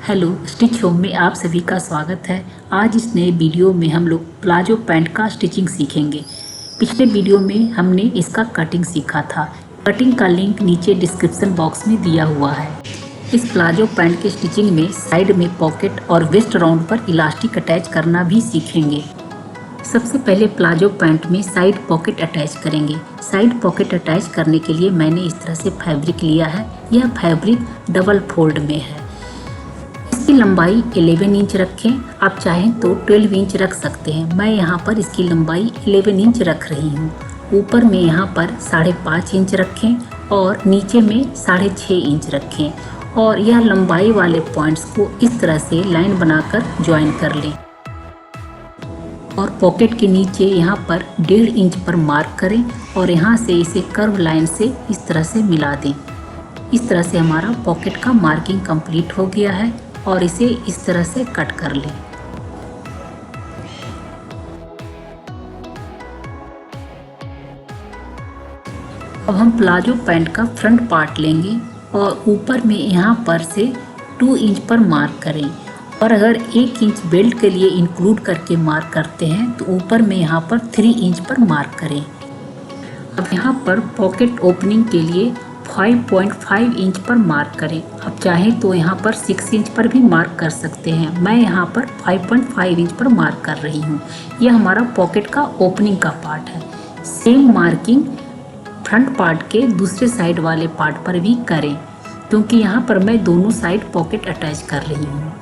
Hello, stitch home में आप सभी का स्वागत है। आज इस नए वीडियो में हम लोग प्लाजो पैंट का स्टिचिंग सीखेंगे। पिछले वीडियो में हमने इसका कटिंग सीखा था। कटिंग का लिंक नीचे डिस्क्रिप्शन बॉक्स में दिया हुआ है। इस प्लाजो पैंट के स्टिचिंग में साइड में पॉकेट और वेस्ट राउंड पर इलास्टिक अटैच करना भी सीखेंगे। सबसे पहले प्लाजो पैंट में साइड पॉकेट अटैच करेंगे। साइड पॉकेट अटैच करने के लिए मैंने इस तरह से फैब्रिक लिया है। यह फैब्रिक डबल फोल्ड में है। इसकी लंबाई 11 इंच रखें। आप चाहें तो 12 इंच रख सकते हैं। मैं यहाँ पर इसकी लंबाई 11 इंच रख रही हूँ। ऊपर में यहाँ पर 5.5 इंच रखें और नीचे में 6.5 इंच रखें और यह लंबाई वाले पॉइंट्स को इस तरह से लाइन बनाकर ज्वाइन कर लें और पॉकेट के नीचे यहाँ पर 1.5 इंच पर मार्क करें और यहाँ से इसे कर्व लाइन से इस तरह से मिला दें। इस तरह से हमारा पॉकेट का मार्किंग कंप्लीट हो गया है और इसे इस तरह से कट कर लें। अब हम प्लाजो पैंट का फ्रंट पार्ट लेंगे और ऊपर में यहाँ पर से 2 इंच पर मार्क करें और अगर 1 इंच बेल्ट के लिए इंक्लूड करके मार्क करते हैं तो ऊपर में यहाँ पर 3 इंच पर मार्क करें। अब यहाँ पर पॉकेट ओपनिंग के लिए 5.5 इंच पर मार्क करें। आप चाहें तो यहाँ पर 6 इंच पर भी मार्क कर सकते हैं। मैं यहाँ पर 5.5 इंच पर मार्क कर रही हूँ। यह हमारा पॉकेट का ओपनिंग का पार्ट है। सेम मार्किंग फ्रंट पार्ट के दूसरे साइड वाले पार्ट पर भी करें क्योंकि यहाँ पर मैं दोनों साइड पॉकेट अटैच कर रही हूँ।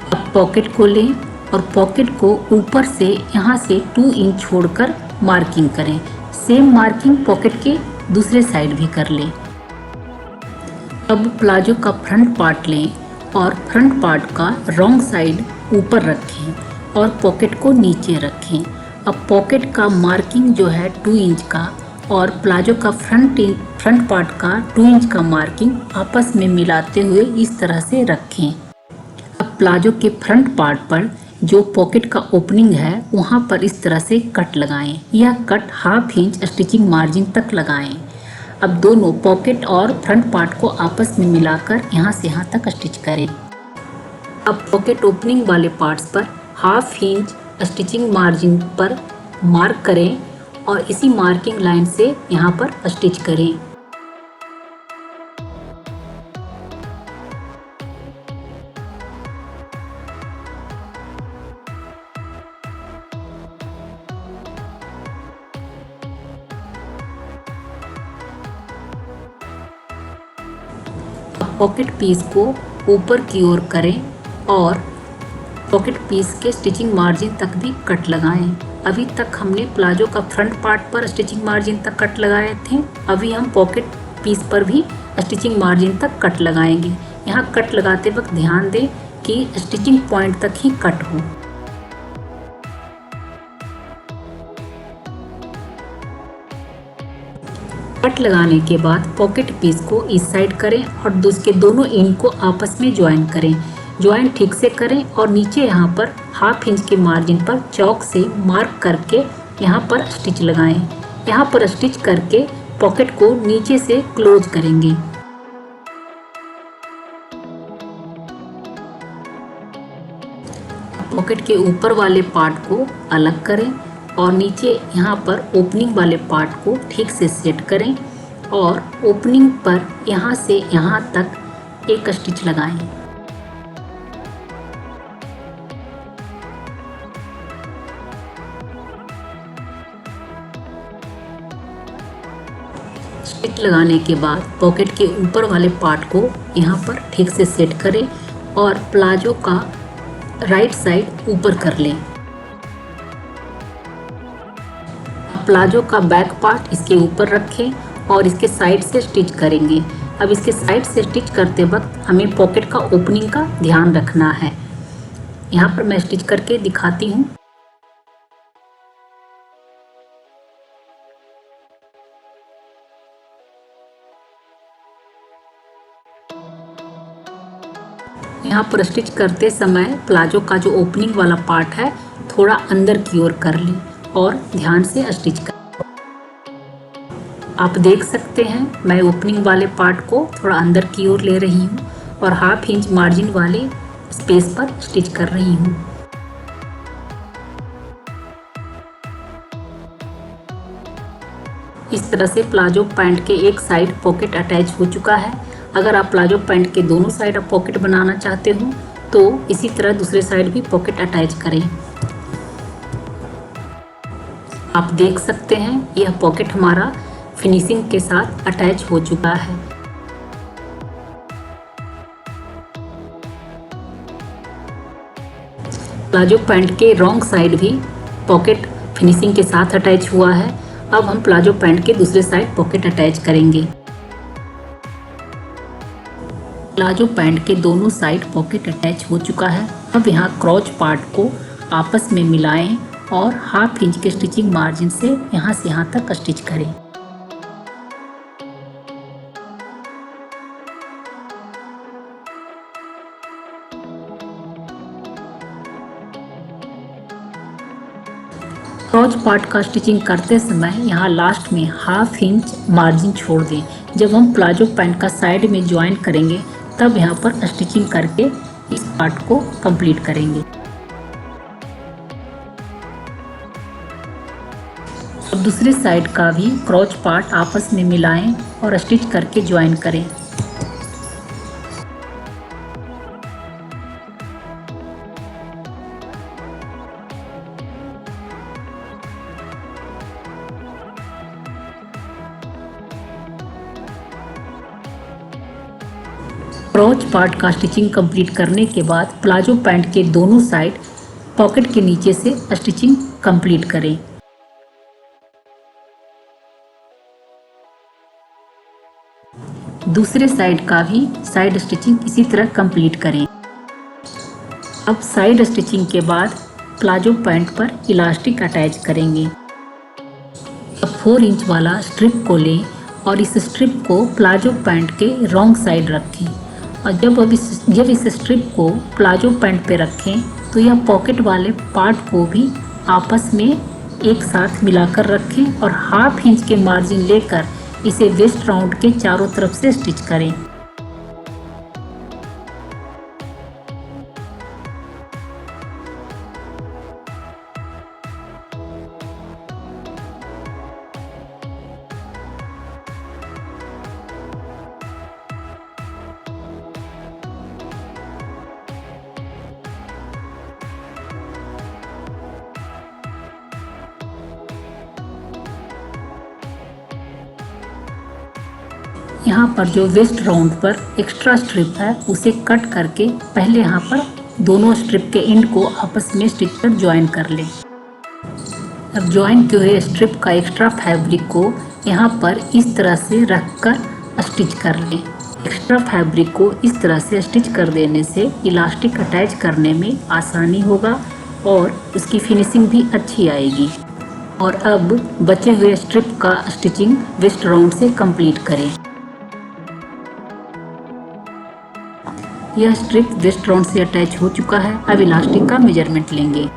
अब पॉकेट को लें और पॉकेट को ऊपर से यहाँ से 2 इंच छोड़कर मार्किंग करें। सेम मार्किंग पॉकेट के दूसरे साइड भी कर लें। अब प्लाजो का फ्रंट पार्ट लें और फ्रंट पार्ट का रॉन्ग साइड ऊपर रखें और पॉकेट को नीचे रखें। अब पॉकेट का मार्किंग जो है 2 इंच का और प्लाजो का फ्रंट पार्ट का 2 इंच का मार्किंग आपस में मिलाते हुए इस तरह से रखें। अब प्लाजो के फ्रंट पार्ट पर जो पॉकेट का ओपनिंग है वहाँ पर इस तरह से कट लगाएं। यह कट 1/2 इंच स्टिचिंग मार्जिन तक लगाएं। अब दोनों पॉकेट और फ्रंट पार्ट को आपस में मिलाकर यहाँ से यहाँ तक स्टिच करें। अब पॉकेट ओपनिंग वाले पार्ट्स पर 1/2 इंच स्टिचिंग मार्जिन पर मार्क करें और इसी मार्किंग लाइन से यहाँ पर स्टिच करें। पॉकेट पीस को ऊपर की ओर करें और पॉकेट पीस के स्टिचिंग मार्जिन तक भी कट लगाएं। अभी तक हमने प्लाजो का फ्रंट पार्ट पर स्टिचिंग मार्जिन तक कट लगाए थे। अभी हम पॉकेट पीस पर भी स्टिचिंग मार्जिन तक कट लगाएंगे। यहाँ कट लगाते वक्त ध्यान दें कि स्टिचिंग पॉइंट तक ही कट हो। कट लगाने के बाद पॉकेट पीस को इस साइड करें और उसके दोनों एंड को आपस में ज्वाइन करें। ज्वाइन ठीक से करें और नीचे यहाँ पर 1/2 इंच के मार्जिन पर चौक से मार्क करके यहाँ पर स्टिच लगाएं। यहाँ पर स्टिच करके पॉकेट को नीचे से क्लोज करेंगे। पॉकेट के ऊपर वाले पार्ट को अलग करें और नीचे यहाँ पर ओपनिंग वाले पार्ट को ठीक से सेट करें और ओपनिंग पर यहाँ से यहाँ तक एक स्टिच लगाएं। स्टिच लगाने के बाद पॉकेट के ऊपर वाले पार्ट को यहाँ पर ठीक से सेट करें और प्लाजो का राइट साइड ऊपर कर लें। प्लाजो का बैक पार्ट इसके ऊपर रखें और इसके साइड से स्टिच करेंगे। अब इसके साइड से स्टिच करते वक्त हमें पॉकेट का ओपनिंग का ध्यान रखना है। यहाँ पर मैं स्टिच करके दिखाती हूँ। यहाँ पर स्टिच करते समय प्लाजो का जो ओपनिंग वाला पार्ट है थोड़ा अंदर की ओर कर लें और ध्यान से स्टिच करें। आप देख सकते हैं मैं ओपनिंग वाले पार्ट को थोड़ा अंदर की ओर ले रही हूँ और हाफ इंच मार्जिन वाले स्पेस पर स्टिच कर रही हूँ। इस तरह से प्लाजो पैंट के एक साइड पॉकेट अटैच हो चुका है। अगर आप प्लाजो पैंट के दोनों साइड आप पॉकेट बनाना चाहते हो तो इसी तरह दूसरे साइड भी पॉकेट अटैच करें। आप देख सकते हैं यह पॉकेट हमारा फिनिशिंग के साथ अटैच हो चुका है। प्लाजो पैंट के रॉन्ग साइड भी पॉकेट फिनिशिंग के साथ अटैच हुआ है। अब हम प्लाजो पैंट के दूसरे साइड पॉकेट अटैच करेंगे। प्लाजो पैंट के दोनों साइड पॉकेट अटैच हो चुका है। अब यहाँ क्रॉच पार्ट को आपस में मिलाएं और हाफ इंच के स्टिचिंग मार्जिन से यहाँ से यहाँ तक स्टिच करें। क्रॉच पार्ट का स्टिचिंग करते समय यहाँ लास्ट में हाफ इंच मार्जिन छोड़ दें। जब हम प्लाजो पैंट का साइड में ज्वाइन करेंगे तब यहाँ पर स्टिचिंग करके इस पार्ट को कंप्लीट करेंगे। अब दूसरे साइड का भी क्रॉच पार्ट आपस में मिलाएं और स्टिच करके ज्वाइन करें। क्रॉच पार्ट का स्टिचिंग कंप्लीट करने के बाद प्लाजो पैंट के दोनों साइड पॉकेट के नीचे से स्टिचिंग कंप्लीट करें। दूसरे साइड का भी साइड स्टिचिंग इसी तरह कंप्लीट करें। अब साइड स्टिचिंग के बाद प्लाजो पैंट पर इलास्टिक अटैच करेंगे। अब 4 इंच वाला स्ट्रिप को लें और इस स्ट्रिप को प्लाजो पैंट के रॉन्ग साइड रखें। और जब इस स्ट्रिप को प्लाजो पैंट पे रखें तो यह पॉकेट वाले पार्ट को भी आपस में एक साथ मिलाकर रखें और हाफ इंच के मार्जिन लेकर इसे वेस्ट राउंड के चारों तरफ से स्टिच करें। यहाँ पर जो वेस्ट राउंड पर एक्स्ट्रा स्ट्रिप है उसे कट करके पहले यहाँ पर दोनों स्ट्रिप के एंड को आपस में स्टिच कर ज्वाइन कर लें। अब ज्वाइन किए हुए स्ट्रिप का एक्स्ट्रा फैब्रिक को यहाँ पर इस तरह से रखकर स्टिच कर लें। एक्स्ट्रा फैब्रिक को इस तरह से स्टिच कर देने से इलास्टिक अटैच करने में आसानी होगा और इसकी फिनिशिंग भी अच्छी आएगी। और अब बचे हुए स्ट्रिप का स्टिचिंग वेस्ट राउंड से कंप्लीट करें। यह स्ट्रिप वेस्ट राउंड से अटैच हो चुका है। अब इलास्टिक का मेजरमेंट लेंगे।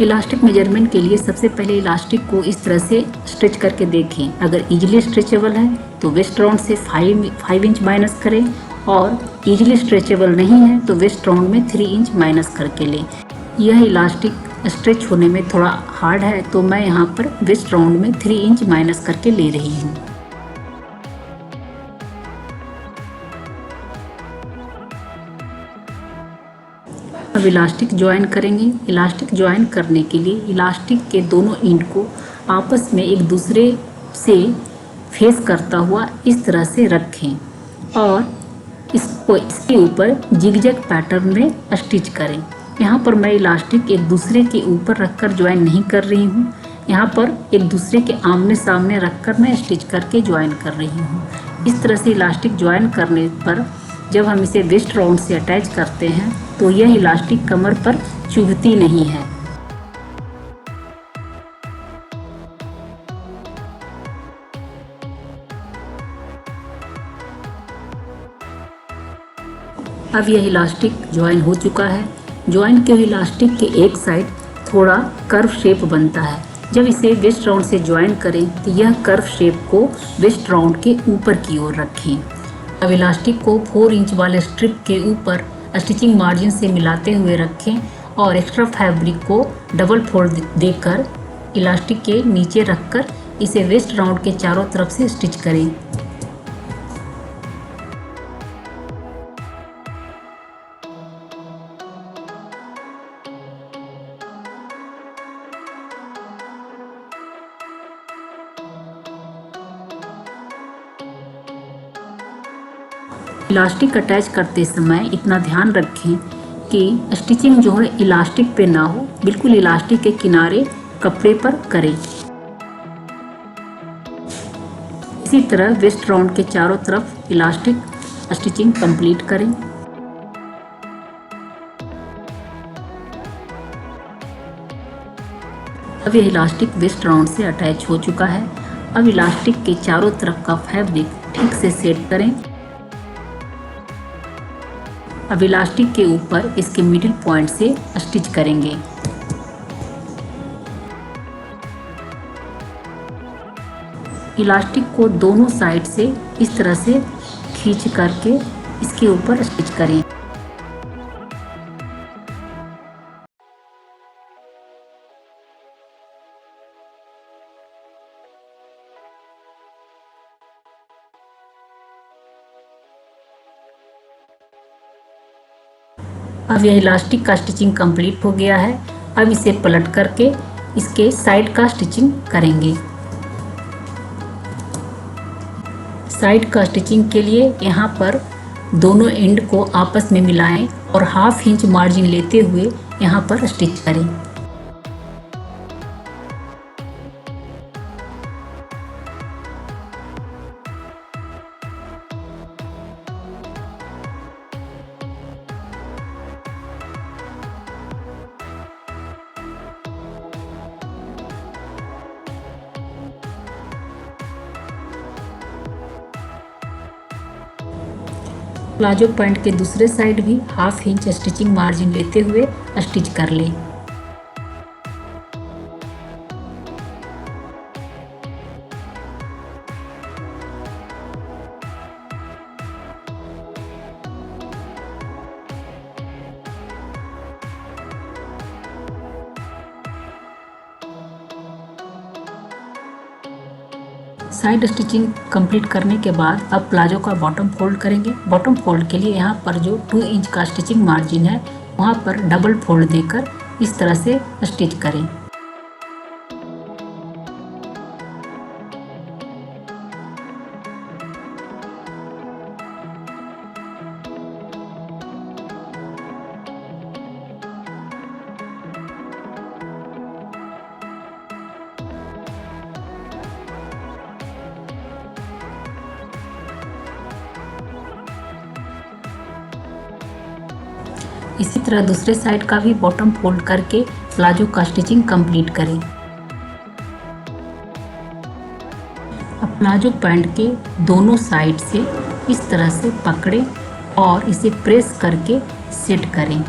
इलास्टिक मेजरमेंट के लिए सबसे पहले इलास्टिक को इस तरह से स्ट्रेच करके देखें। अगर इजीली स्ट्रेचेबल है तो वेस्ट राउंड से 5 इंच माइनस करें और इजीली स्ट्रेचेबल नहीं है तो वेस्ट राउंड में 3 इंच माइनस करके लें। यह इलास्टिक स्ट्रेच होने में थोड़ा हार्ड है तो मैं यहाँ पर वेस्ट राउंड में 3 इंच माइनस करके ले रही हूँ। अब इलास्टिक ज्वाइन करेंगे। इलास्टिक ज्वाइन करने के लिए इलास्टिक के दोनों एंड को आपस में एक दूसरे से फेस करता हुआ इस तरह से रखें और इसके ऊपर जिगजैग पैटर्न में स्टिच करें। यहाँ पर मैं इलास्टिक एक दूसरे के ऊपर रखकर ज्वाइन नहीं कर रही हूँ। यहाँ पर एक दूसरे के आमने सामने रखकर मैं स्टिच करके ज्वाइन कर रही हूँ। इस तरह से इलास्टिक ज्वाइन करने पर जब हम इसे वेस्ट राउंड से अटैच करते हैं तो यह इलास्टिक कमर पर चुभती नहीं है। अब यह इलास्टिक ज्वाइन हो चुका है। ज्वाइन के इलास्टिक के एक साइड थोड़ा कर्व शेप बनता है। जब इसे वेस्ट राउंड से ज्वाइन करें तो यह कर्व शेप को वेस्ट राउंड के ऊपर की ओर रखें अब इलास्टिक को 4 इंच वाले स्ट्रिप के ऊपर स्टिचिंग मार्जिन से मिलाते हुए रखें और एक्स्ट्रा फैब्रिक को डबल फोल्ड देकर इलास्टिक के नीचे रखकर इसे वेस्ट राउंड के चारों तरफ से स्टिच करें। इलास्टिक अटैच करते समय इतना ध्यान रखें कि स्टिचिंग जो है इलास्टिक पे ना हो, बिल्कुल इलास्टिक के किनारे कपड़े पर करें। इसी तरह वेस्ट राउंड के चारों तरफ इलास्टिक स्टिचिंग कंप्लीट करें। अब यह इलास्टिक वेस्ट राउंड से अटैच हो चुका है। अब इलास्टिक के चारों तरफ का फैब्रिक ठीक से सेट करें। अब इलास्टिक के ऊपर इसके मिडिल पॉइंट से स्टिच करेंगे। इलास्टिक को दोनों साइड से इस तरह से खींच करके इसके ऊपर स्टिच करें। अब यह इलास्टिक का स्टिचिंग कंप्लीट हो गया है। अब इसे पलट करके इसके साइड का स्टिचिंग करेंगे। साइड का स्टिचिंग के लिए यहाँ पर दोनों एंड को आपस में मिलाएं और हाफ इंच मार्जिन लेते हुए यहाँ पर स्टिच करें। प्लाजो पैंट के दूसरे साइड भी हाफ इंच स्टिचिंग मार्जिन लेते हुए स्टिच कर लें। साइड स्टिचिंग कंप्लीट करने के बाद अब प्लाजो का बॉटम फोल्ड करेंगे। बॉटम फोल्ड के लिए यहाँ पर जो 2 इंच का स्टिचिंग मार्जिन है वहाँ पर डबल फोल्ड देकर इस तरह से स्टिच करें। इसी तरह दूसरे साइड का भी बॉटम फोल्ड करके प्लाजो का स्टिचिंग कंप्लीट करें। अब प्लाजो पैंट के दोनों साइड से इस तरह से पकड़ें और इसे प्रेस करके सेट करें।